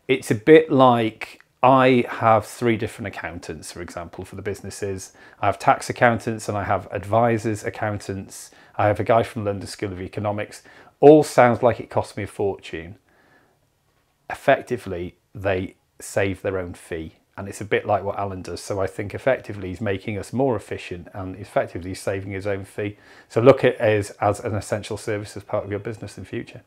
It's a bit like I have 3 different accountants, for example, for the businesses. I have tax accountants and I have advisors, accountants. I have a guy from London School of Economics. All sounds like it costs me a fortune. Effectively, they save their own fee. And it's a bit like what Alan does. So I think effectively he's making us more efficient and effectively he's saving his own fee. So look at it as an essential service as part of your business in future.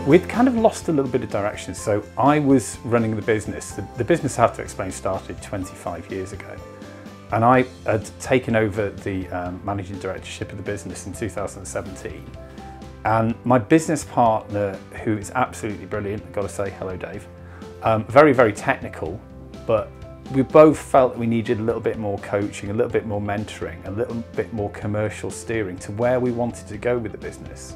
We'd kind of lost a little bit of direction. So I was running the business. The business, I have to explain, started 25 years ago. And I had taken over the managing directorship of the business in 2017. And my business partner, who is absolutely brilliant, I've got to say, hello Dave, very, very technical, but we both felt that we needed a little bit more coaching, a little bit more mentoring, a little bit more commercial steering to where we wanted to go with the business.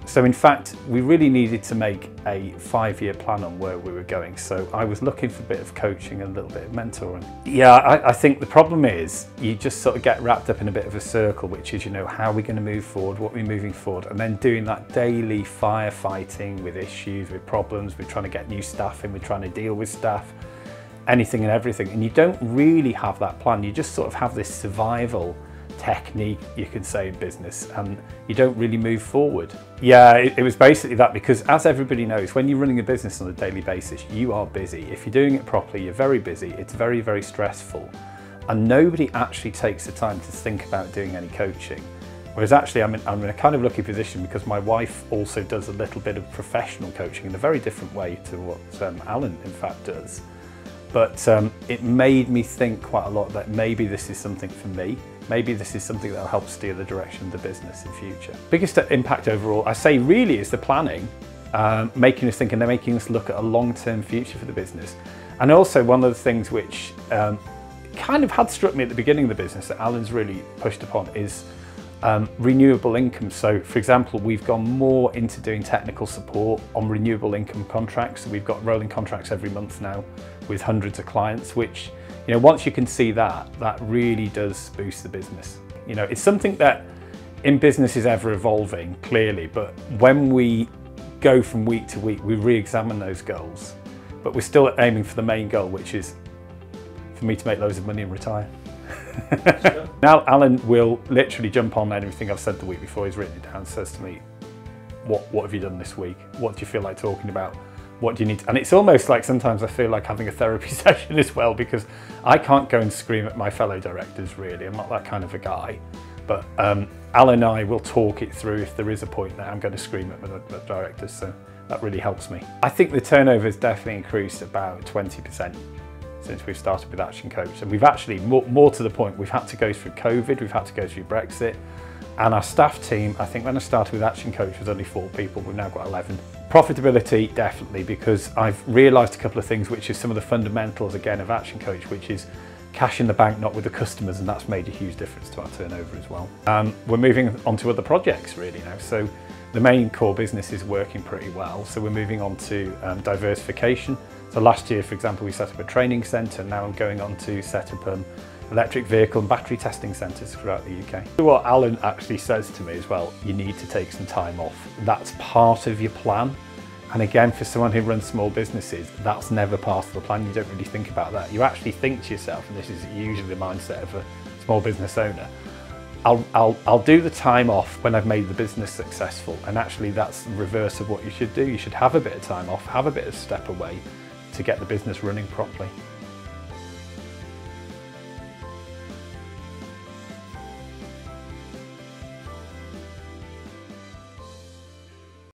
So in fact, we really needed to make a 5-year plan on where we were going. So I was looking for a bit of coaching and a little bit of mentoring. Yeah, I think the problem is you just sort of get wrapped up in a bit of a circle, which is, you know, how are we going to move forward, what are we moving forward, and then doing that daily firefighting with issues, with problems, we're trying to get new staff in, we're trying to deal with staff, anything and everything. And you don't really have that plan. You just sort of have this survival technique, you could say, in business, and you don't really move forward. Yeah, it was basically that, because as everybody knows, when you're running a business on a daily basis, you are busy. If you're doing it properly, you're very busy. It's very, very stressful, and nobody actually takes the time to think about doing any coaching. Whereas actually I'm in a kind of lucky position, because my wife also does a little bit of professional coaching in a very different way to what Alan in fact does. But it made me think quite a lot that maybe this is something for me. Maybe this is something that will help steer the direction of the business in future. Biggest impact overall, I say, really is the planning, making us think and making us look at a long-term future for the business. And also one of the things which kind of had struck me at the beginning of the business that Alan's really pushed upon is renewable income. So for example, we've gone more into doing technical support on renewable income contracts. So we've got rolling contracts every month now with hundreds of clients, which, you know, once you can see that really does boost the business. You know, it's something that in business is ever evolving, clearly, but when we go from week to week, we re-examine those goals, but we're still aiming for the main goal, which is for me to make loads of money and retire. Now Alan will literally jump on everything I've said the week before. He's written it down, says to me, what have you done this week? What do you feel like talking about? What do you need to, and it's almost like sometimes I feel like having a therapy session as well, because I can't go and scream at my fellow directors, really. I'm not that kind of a guy. But Alan and I will talk it through if there is a point that I'm going to scream at the directors, so that really helps me. I think the turnover has definitely increased about 20% since we've started with ActionCOACH. And we've actually, more to the point, we've had to go through COVID, we've had to go through Brexit, and our staff team, I think when I started with ActionCOACH was only 4 people, we've now got 11. Profitability, definitely, because I've realised a couple of things, which is some of the fundamentals, again, of ActionCOACH, which is cash in the bank, not with the customers, and that's made a huge difference to our turnover as well. We're moving on to other projects really now, so the main core business is working pretty well, so we're moving on to diversification. So last year, for example, we set up a training centre. Now I'm going on to set up electric vehicle and battery testing centres throughout the UK. What Alan actually says to me as well, you need to take some time off. That's part of your plan. And again, for someone who runs small businesses, that's never part of the plan. You don't really think about that. You actually think to yourself, and this is usually the mindset of a small business owner, I'll do the time off when I've made the business successful. And actually that's the reverse of what you should do. You should have a bit of time off, have a bit of step away to get the business running properly.